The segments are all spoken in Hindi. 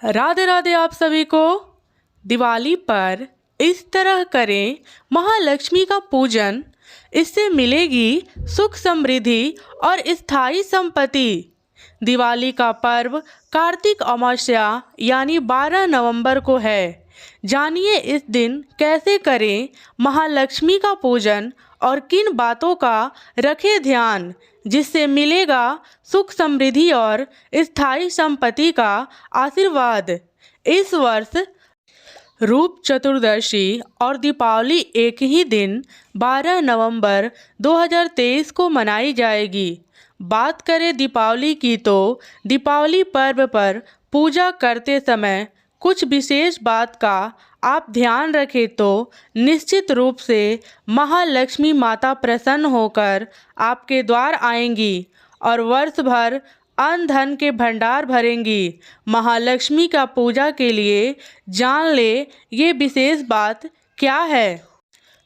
राधे राधे आप सभी को। दिवाली पर इस तरह करें महालक्ष्मी का पूजन, इससे मिलेगी सुख समृद्धि और स्थायी संपत्ति। दिवाली का पर्व कार्तिक अमावस्या यानी 12 नवंबर को है। जानिए इस दिन कैसे करें महालक्ष्मी का पूजन और किन बातों का रखें ध्यान, जिससे मिलेगा सुख समृद्धि और स्थायी संपत्ति का आशीर्वाद। इस वर्ष रूप चतुर्दशी और दीपावली एक ही दिन 12 नवंबर 2023 को मनाई जाएगी। बात करें दीपावली की तो दीपावली पर्व पर पूजा करते समय कुछ विशेष बात का आप ध्यान रखें तो निश्चित रूप से महालक्ष्मी माता प्रसन्न होकर आपके द्वार आएंगी और वर्ष भर अन्न धन के भंडार भरेंगी। महालक्ष्मी का पूजा के लिए जान ले ये विशेष बात क्या है।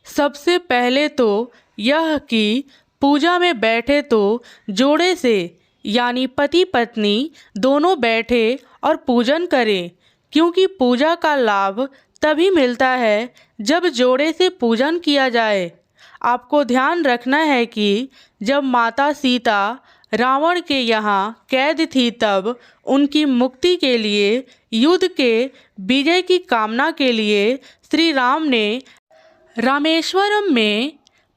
सबसे पहले तो यह कि पूजा में बैठे तो जोड़े से यानी पति पत्नी दोनों बैठे और पूजन करें, क्योंकि पूजा का लाभ तभी मिलता है जब जोड़े से पूजन किया जाए। आपको ध्यान रखना है कि जब माता सीता रावण के यहाँ कैद थी तब उनकी मुक्ति के लिए युद्ध के विजय की कामना के लिए श्री राम ने रामेश्वरम में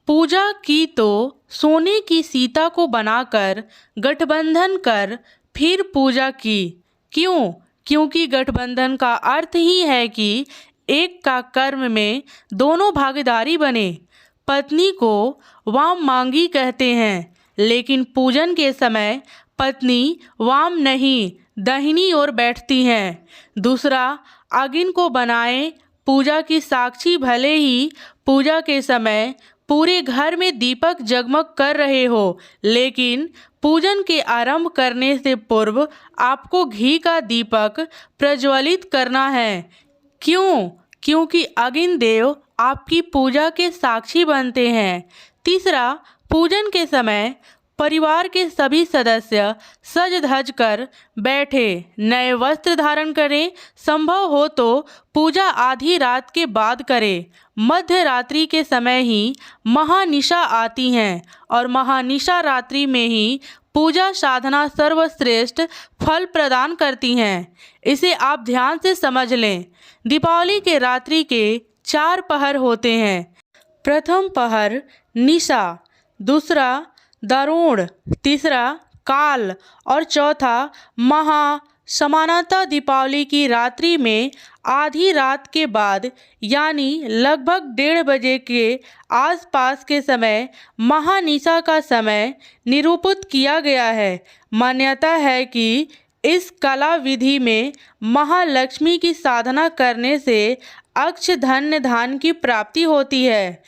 पूजा की तो सोने की सीता को बनाकर गठबंधन कर फिर पूजा की। क्यों? क्योंकि गठबंधन का अर्थ ही है कि एक का कर्म में दोनों भागीदारी बने। पत्नी को वाम मांगी कहते हैं, लेकिन पूजन के समय पत्नी वाम नहीं दाहिनी ओर बैठती हैं। दूसरा, अग्नि को बनाए पूजा की साक्षी, भले ही पूजा के समय पूरे घर में दीपक जगमग कर रहे हो, लेकिन पूजन के आरंभ करने से पूर्व आपको घी का दीपक प्रज्वलित करना है। क्यों? क्योंकि अग्नि देव आपकी पूजा के साक्षी बनते हैं। तीसरा, पूजन के समय परिवार के सभी सदस्य सज धज कर बैठे, नए वस्त्र धारण करें। संभव हो तो पूजा आधी रात के बाद करें। मध्य रात्रि के समय ही महानिशा आती हैं और महानिशा रात्रि में ही पूजा साधना सर्वश्रेष्ठ फल प्रदान करती हैं। इसे आप ध्यान से समझ लें। दीपावली के रात्रि के 4 पहर होते हैं। प्रथम पहर निशा, दूसरा दारुण, तीसरा काल और चौथा महा। समानतः दीपावली की रात्रि में आधी रात के बाद यानी लगभग 1:30 बजे के आसपास के समय महानिशा का समय निरूपित किया गया है। मान्यता है कि इस कला विधि में महालक्ष्मी की साधना करने से अक्ष धन्य धान की प्राप्ति होती है।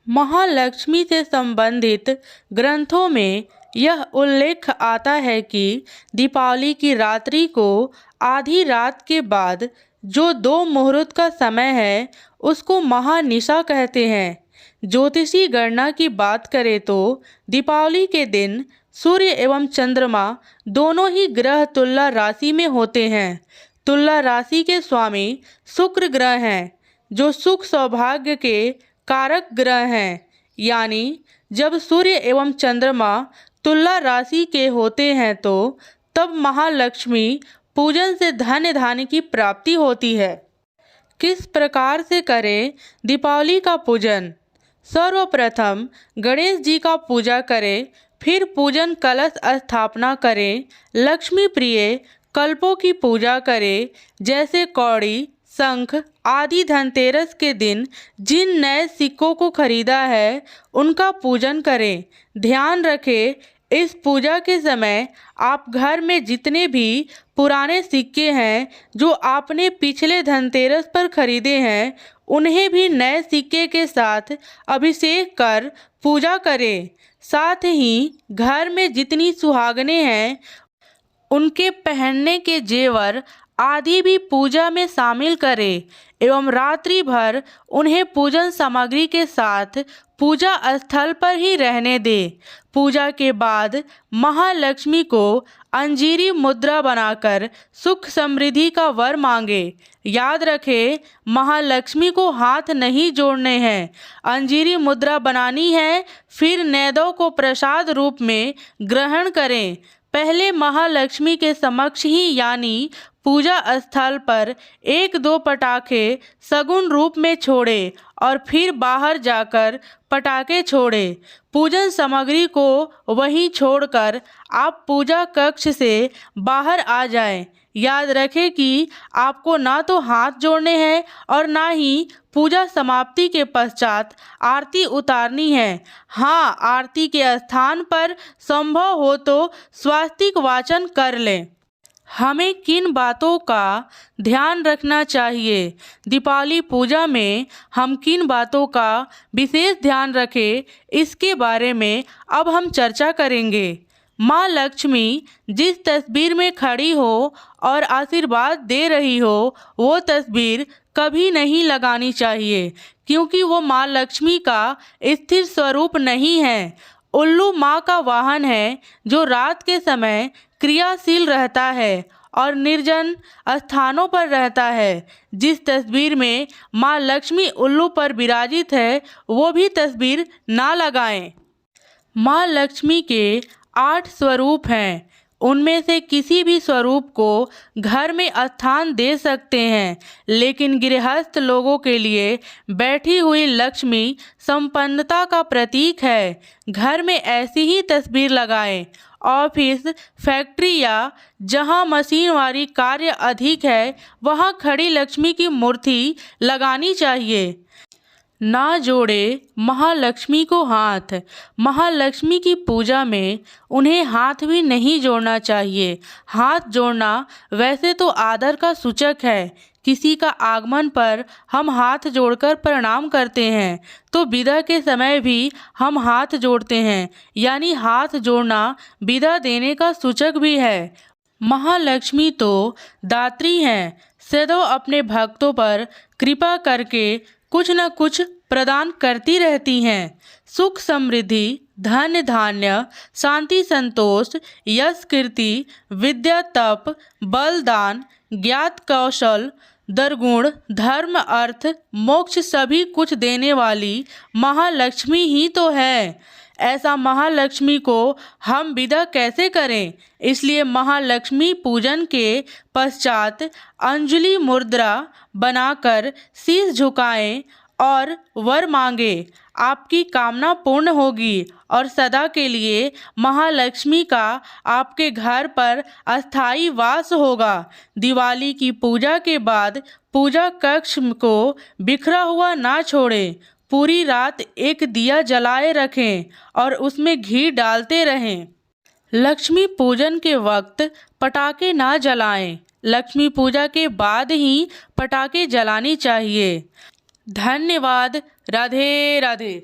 महालक्ष्मी से संबंधित ग्रंथों में यह उल्लेख आता है कि दीपावली की रात्रि को आधी रात के बाद जो 2 मुहूर्त का समय है उसको महानिशा कहते हैं। ज्योतिषी गणना की बात करें तो दीपावली के दिन सूर्य एवं चंद्रमा दोनों ही ग्रह तुला राशि में होते हैं। तुला राशि के स्वामी शुक्र ग्रह हैं, जो सुख सौभाग्य के कारक ग्रह हैं। यानी जब सूर्य एवं चंद्रमा तुला राशि के होते हैं तो तब महालक्ष्मी पूजन से धन्य धान्य की प्राप्ति होती है। किस प्रकार से करें दीपावली का पूजन? सर्वप्रथम गणेश जी का पूजा करें, फिर पूजन कलश स्थापना करें। लक्ष्मी प्रिय कल्पों की पूजा करें, जैसे कौड़ी, शंख आदि। धनतेरस के दिन जिन नए सिक्कों को खरीदा है उनका पूजन करें। ध्यान रखें, इस पूजा के समय आप घर में जितने भी पुराने सिक्के हैं जो आपने पिछले धनतेरस पर खरीदे हैं, उन्हें भी नए सिक्के के साथ अभिषेक कर पूजा करें। साथ ही घर में जितनी सुहागनें हैं उनके पहनने के जेवर आदि भी पूजा में शामिल करें एवं रात्रि भर उन्हें पूजन सामग्री के साथ पूजा स्थल पर ही रहने दें। पूजा के बाद महालक्ष्मी को अंजीरी मुद्रा बनाकर सुख समृद्धि का वर मांगे। याद रखें, महालक्ष्मी को हाथ नहीं जोड़ने हैं, अंजीरी मुद्रा बनानी है, फिर नैवेद्य को प्रसाद रूप में ग्रहण करें। पहले महालक्ष्मी के समक्ष ही यानी पूजा स्थल पर 1-2 पटाखे सगुन रूप में छोड़े और फिर बाहर जाकर पटाखे छोड़े। पूजन सामग्री को वहीं छोड़कर आप पूजा कक्ष से बाहर आ जाएं। याद रखें कि आपको ना तो हाथ जोड़ने हैं और ना ही पूजा समाप्ति के पश्चात आरती उतारनी है। हाँ, आरती के स्थान पर संभव हो तो स्वास्तिक वाचन कर लें। हमें किन बातों का ध्यान रखना चाहिए? दीपावली पूजा में हम किन बातों का विशेष ध्यान रखें, इसके बारे में अब हम चर्चा करेंगे। माँ लक्ष्मी जिस तस्वीर में खड़ी हो और आशीर्वाद दे रही हो, वो तस्वीर कभी नहीं लगानी चाहिए, क्योंकि वो माँ लक्ष्मी का स्थिर स्वरूप नहीं है। उल्लू माँ का वाहन है जो रात के समय क्रियाशील रहता है और निर्जन स्थानों पर रहता है। जिस तस्वीर में माँ लक्ष्मी उल्लू पर विराजित है, वो भी तस्वीर ना लगाएं। माँ लक्ष्मी के 8 स्वरूप हैं, उनमें से किसी भी स्वरूप को घर में स्थान दे सकते हैं, लेकिन गृहस्थ लोगों के लिए बैठी हुई लक्ष्मी संपन्नता का प्रतीक है। घर में ऐसी ही तस्वीर लगाएं। ऑफिस, फैक्ट्री या जहां मशीनवारी कार्य अधिक है, वहां खड़ी लक्ष्मी की मूर्ति लगानी चाहिए। ना जोड़े महालक्ष्मी को हाथ। महालक्ष्मी की पूजा में उन्हें हाथ भी नहीं जोड़ना चाहिए। हाथ जोड़ना वैसे तो आदर का सूचक है। किसी का आगमन पर हम हाथ जोड़कर प्रणाम करते हैं, तो विदा के समय भी हम हाथ जोड़ते हैं, यानी हाथ जोड़ना विदा देने का सूचक भी है। महालक्ष्मी तो दात्री हैं, सदैव अपने भक्तों पर कृपा करके कुछ न कुछ प्रदान करती रहती हैं। सुख समृद्धि, धन धान्य, शांति संतोष, यश कीर्ति, विद्या तप, बलदान, ज्ञात कौशल, दर्गुण, धर्म अर्थ मोक्ष सभी कुछ देने वाली महालक्ष्मी ही तो है। ऐसा महालक्ष्मी को हम विदा कैसे करें? इसलिए महालक्ष्मी पूजन के पश्चात अंजलि मुद्रा बनाकर शीश झुकाएं और वर मांगे। आपकी कामना पूर्ण होगी और सदा के लिए महालक्ष्मी का आपके घर पर अस्थायी वास होगा। दिवाली की पूजा के बाद पूजा कक्ष को बिखरा हुआ ना छोड़ें। पूरी रात एक दिया जलाए रखें और उसमें घी डालते रहें। लक्ष्मी पूजन के वक्त पटाखे ना जलाएं। लक्ष्मी पूजा के बाद ही पटाखे जलानी चाहिए। धन्यवाद। राधे राधे।